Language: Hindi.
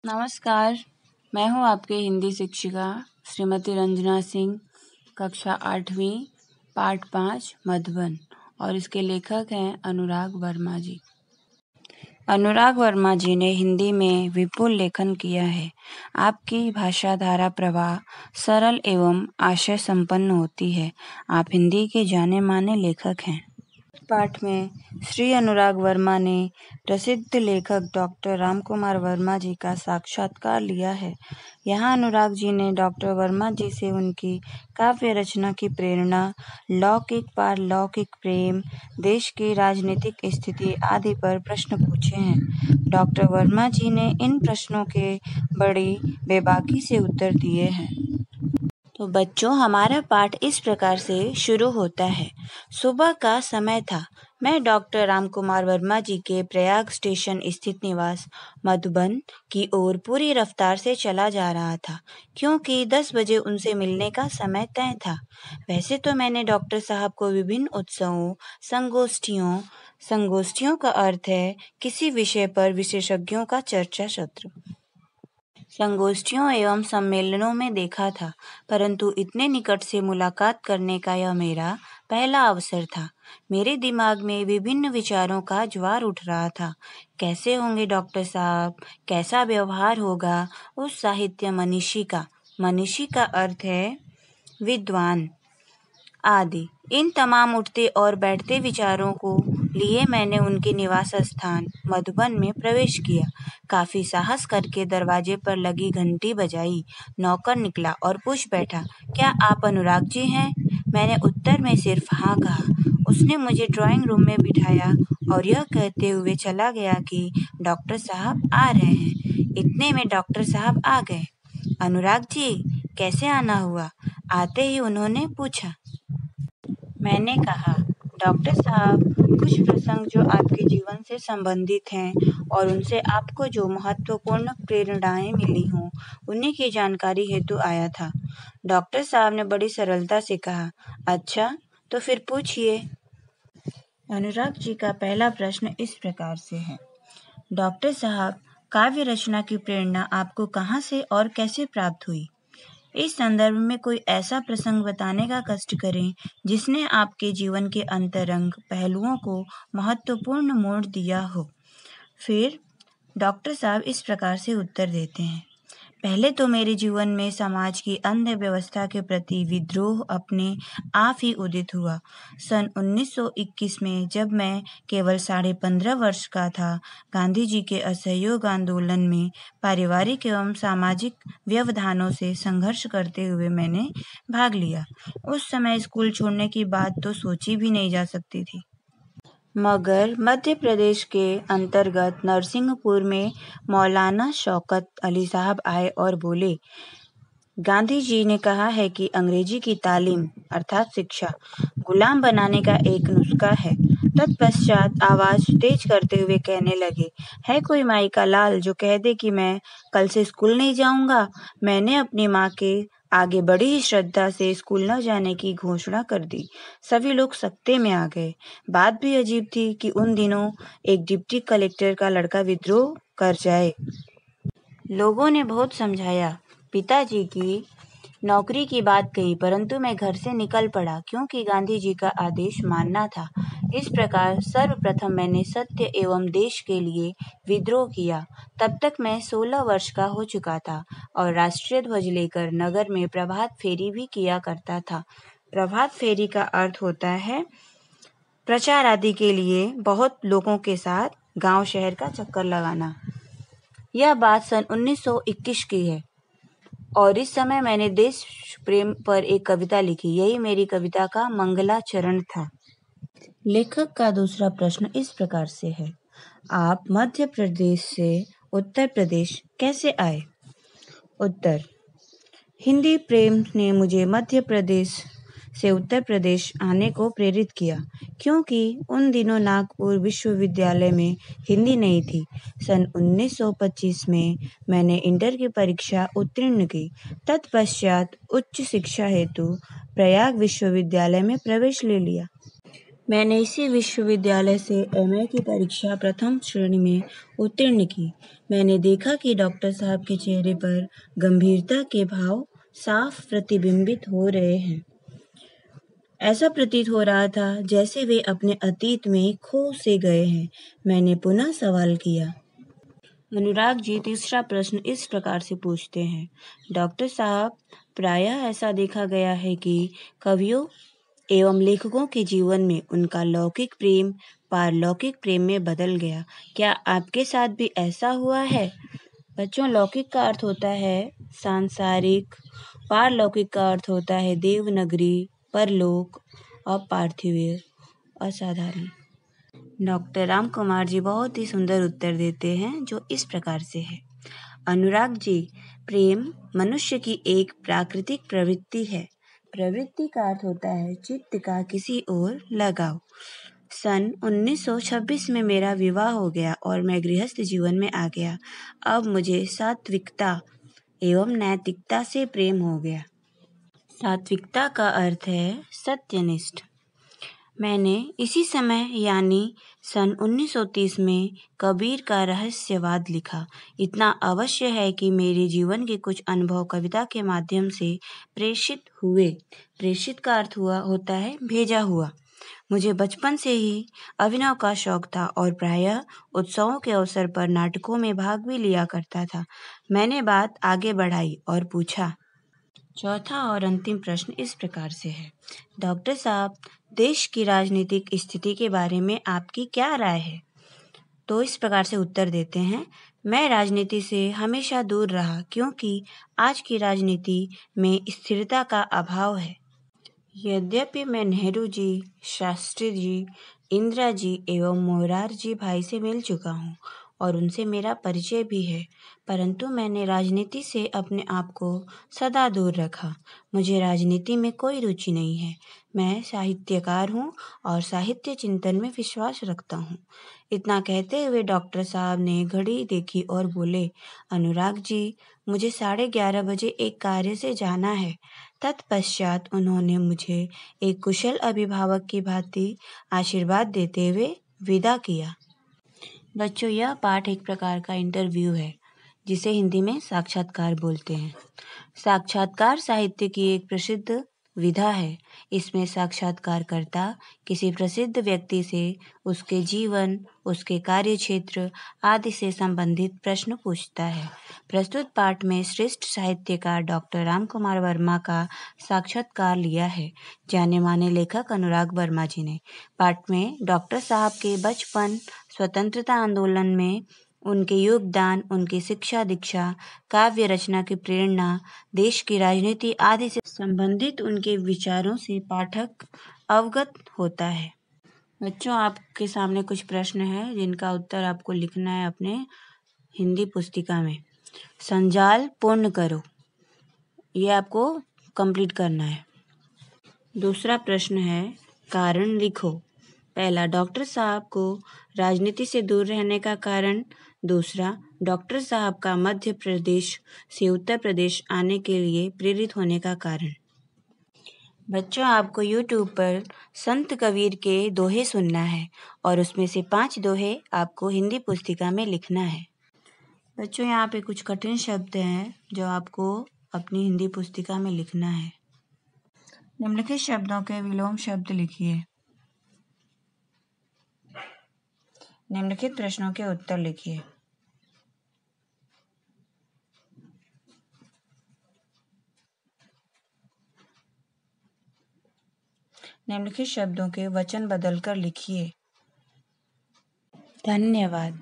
नमस्कार, मैं हूँ आपकी हिंदी शिक्षिका श्रीमती रंजना सिंह, कक्षा 8वीं, पाठ 5 मधुबन, और इसके लेखक हैं अनुराग वर्मा जी। अनुराग वर्मा जी ने हिंदी में विपुल लेखन किया है। आपकी भाषा धारा प्रवाह सरल एवं आशय संपन्न होती है। आप हिंदी के जाने माने लेखक हैं। पाठ में श्री अनुराग वर्मा ने प्रसिद्ध लेखक डॉक्टर रामकुमार वर्मा जी का साक्षात्कार लिया है। यहाँ अनुराग जी ने डॉक्टर वर्मा जी से उनकी काव्य रचना की प्रेरणा, लौकिक पारलौकिक प्रेम, देश की राजनीतिक स्थिति आदि पर प्रश्न पूछे हैं। डॉक्टर वर्मा जी ने इन प्रश्नों के बड़ी बेबाकी से उत्तर दिए हैं। तो बच्चों, हमारा पाठ इस प्रकार से शुरू होता है। सुबह का समय था। मैं डॉक्टर रामकुमार वर्मा जी के प्रयाग स्टेशन स्थित निवास मधुबन की ओर पूरी रफ्तार से चला जा रहा था, क्योंकि 10 बजे उनसे मिलने का समय तय था। वैसे तो मैंने डॉक्टर साहब को विभिन्न उत्सवों, संगोष्ठियों का अर्थ है किसी विषय पर विशेषज्ञों का चर्चा सत्र, संगोष्ठियों एवं सम्मेलनों में देखा था, परंतु इतने निकट से मुलाकात करने का यह मेरा पहला अवसर था। मेरे दिमाग में विभिन्न विचारों का ज्वार उठ रहा था। कैसे होंगे डॉक्टर साहब, कैसा व्यवहार होगा उस साहित्य मनीषी का अर्थ है विद्वान आदि। इन तमाम उठते और बैठते विचारों को लिए मैंने उनके निवास स्थान मधुबन में प्रवेश किया। काफी साहस करके दरवाजे पर लगी घंटी बजाई। नौकर निकला और पूछ बैठा, क्या आप अनुराग जी हैं? मैंने उत्तर में सिर्फ हाँ कहा। उसने मुझे ड्राइंग रूम में बिठाया और यह कहते हुए चला गया कि डॉक्टर साहब आ रहे हैं। इतने में डॉक्टर साहब आ गए। अनुराग जी, कैसे आना हुआ? आते ही उन्होंने पूछा। मैंने कहा, डॉक्टर साहब, कुछ प्रसंग जो आपके जीवन से संबंधित हैं और उनसे आपको जो महत्वपूर्ण प्रेरणाएं मिली हों, उन्हीं की जानकारी हेतु आया था। डॉक्टर साहब ने बड़ी सरलता से कहा, अच्छा, तो फिर पूछिए। अनुराग जी का पहला प्रश्न इस प्रकार से है, डॉक्टर साहब, काव्य रचना की प्रेरणा आपको कहाँ से और कैसे प्राप्त हुई? इस संदर्भ में कोई ऐसा प्रसंग बताने का कष्ट करें जिसने आपके जीवन के अंतरंग पहलुओं को महत्वपूर्ण मोड़ दिया हो। फिर डॉक्टर साहब इस प्रकार से उत्तर देते हैं, पहले तो मेरे जीवन में समाज की अंध व्यवस्था के प्रति विद्रोह अपने आप ही उदित हुआ। सन 1921 में जब मैं केवल 15.5 वर्ष का था, गांधी जी के असहयोग आंदोलन में पारिवारिक एवं सामाजिक व्यवधानों से संघर्ष करते हुए मैंने भाग लिया। उस समय स्कूल छोड़ने की बात तो सोची भी नहीं जा सकती थी। मगर मध्य प्रदेश के अंतर्गत नरसिंहपुर में मौलाना शौकत अली साहब आए और बोले, गांधी जी ने कहा है कि अंग्रेजी की तालीम अर्थात शिक्षा गुलाम बनाने का एक नुस्खा है। तत्पश्चात आवाज तेज करते हुए कहने लगे, है कोई माई का लाल जो कह दे कि मैं कल से स्कूल नहीं जाऊंगा? मैंने अपनी माँ के आगे बड़ी ही श्रद्धा से स्कूल न जाने की घोषणा कर दी। सभी लोग सकते में आ गए। बात भी अजीब थी कि उन दिनों एक डिप्टी कलेक्टर का लड़का विद्रोह कर जाए। लोगों ने बहुत समझाया, पिताजी की नौकरी की बात कही, परंतु मैं घर से निकल पड़ा क्योंकि गांधी जी का आदेश मानना था। इस प्रकार सर्वप्रथम मैंने सत्य एवं देश के लिए विद्रोह किया। तब तक मैं 16 वर्ष का हो चुका था और राष्ट्रीय ध्वज लेकर नगर में प्रभात फेरी भी किया करता था। प्रभात फेरी का अर्थ होता है प्रचार आदि के लिए बहुत लोगों के साथ गांव शहर का चक्कर लगाना। यह बात सन 1921 की है और इस समय मैंने देश प्रेम पर एक कविता लिखी। यही मेरी कविता का मंगलाचरण था। लेखक का दूसरा प्रश्न इस प्रकार से है, आप मध्य प्रदेश से उत्तर प्रदेश कैसे आए? उत्तर, हिंदी प्रेम ने मुझे मध्य प्रदेश से उत्तर प्रदेश आने को प्रेरित किया, क्योंकि उन दिनों नागपुर विश्वविद्यालय में हिंदी नहीं थी। सन 1925 में मैंने इंटर की परीक्षा उत्तीर्ण की। तत्पश्चात उच्च शिक्षा हेतु प्रयाग विश्वविद्यालय में प्रवेश ले लिया। मैंने इसी विश्वविद्यालय से एमए की परीक्षा प्रथम श्रेणी में उत्तीर्ण की। मैंने देखा कि डॉक्टर साहब के चेहरे पर गंभीरता के भाव साफ प्रतिबिंबित हो रहे हैं। ऐसा प्रतीत हो रहा था जैसे वे अपने अतीत में खो से गए हैं। मैंने पुनः सवाल किया। अनुराग जी तीसरा प्रश्न इस प्रकार से पूछते हैं, डॉक्टर साहब, प्रायः ऐसा देखा गया है कि कवियों एवं लेखकों के जीवन में उनका लौकिक प्रेम पारलौकिक प्रेम में बदल गया। क्या आपके साथ भी ऐसा हुआ है? बच्चों, लौकिक का अर्थ होता है सांसारिक, पारलौकिक का अर्थ होता है देवनगरी, परलोक, अपार्थिव, असाधारण। डॉक्टर राम कुमार जी बहुत ही सुंदर उत्तर देते हैं जो इस प्रकार से है। अनुराग जी, प्रेम मनुष्य की एक प्राकृतिक प्रवृत्ति है। प्रवृत्ति का अर्थ होता है चित्त का किसी ओर लगाव। सन 1926 में मेरा विवाह हो गया और मैं गृहस्थ जीवन में आ गया। अब मुझे सात्विकता एवं नैतिकता से प्रेम हो गया। सात्विकता का अर्थ है सत्यनिष्ठ। मैंने इसी समय यानी सन 1930 में कबीर का रहस्यवाद लिखा। इतना अवश्य है कि मेरे जीवन के कुछ अनुभव कविता के माध्यम से प्रेषित हुए। प्रेषित का अर्थ होता है भेजा हुआ। मुझे बचपन से ही अभिनय का शौक था और प्रायः उत्सवों के अवसर पर नाटकों में भाग भी लिया करता था। मैंने बात आगे बढ़ाई और पूछा। चौथा और अंतिम प्रश्न इस प्रकार से है, डॉक्टर साहब, देश की राजनीतिक स्थिति के बारे में आपकी क्या राय है? तो इस प्रकार से उत्तर देते हैं, मैं राजनीति से हमेशा दूर रहा क्योंकि आज की राजनीति में स्थिरता का अभाव है। यद्यपि मैं नेहरू जी, शास्त्री जी, इंदिरा जी एवं मोरारजी भाई से मिल चुका हूँ और उनसे मेरा परिचय भी है, परंतु मैंने राजनीति से अपने आप को सदा दूर रखा। मुझे राजनीति में कोई रुचि नहीं है। मैं साहित्यकार हूँ और साहित्य चिंतन में विश्वास रखता हूँ। इतना कहते हुए डॉक्टर साहब ने घड़ी देखी और बोले, अनुराग जी, मुझे 11:30 बजे एक कार्य से जाना है। तत्पश्चात उन्होंने मुझे एक कुशल अभिभावक की भांति आशीर्वाद देते हुए विदा किया। बच्चों, यह पाठ एक प्रकार का इंटरव्यू है जिसे हिंदी में साक्षात्कार बोलते हैं। साक्षात्कार साहित्य की एक प्रसिद्ध विधा है। इसमें साक्षात्कारकर्ता किसी प्रसिद्ध व्यक्ति से उसके जीवन, उसके कार्यक्षेत्र आदि से संबंधित प्रश्न पूछता है। प्रस्तुत पाठ में श्रेष्ठ साहित्यकार डॉक्टर राम कुमार वर्मा का साक्षात्कार लिया है, जाने माने लेखक अनुराग वर्मा जी ने। पाठ में डॉक्टर साहब के बचपन, स्वतंत्रता आंदोलन में उनके योगदान, उनकी शिक्षा दीक्षा, काव्य रचना की प्रेरणा, देश की राजनीति आदि से संबंधित उनके विचारों से पाठक अवगत होता है। बच्चों, आपके सामने कुछ प्रश्न है जिनका उत्तर आपको लिखना है अपने हिंदी पुस्तिका में। संजाल पूर्ण करो, ये आपको कंप्लीट करना है। दूसरा प्रश्न है, कारण लिखो। पहला, डॉक्टर साहब को राजनीति से दूर रहने का कारण। दूसरा, डॉक्टर साहब का मध्य प्रदेश से उत्तर प्रदेश आने के लिए प्रेरित होने का कारण। बच्चों, आपको YouTube पर संत कबीर के दोहे सुनना है और उसमें से 5 दोहे आपको हिंदी पुस्तिका में लिखना है। बच्चों, यहाँ पे कुछ कठिन शब्द हैं जो आपको अपनी हिंदी पुस्तिका में लिखना है। निम्नलिखित शब्दों के विलोम शब्द लिखिए। निम्नलिखित प्रश्नों के उत्तर लिखिए। निम्नलिखित शब्दों के वचन बदलकर लिखिए। धन्यवाद।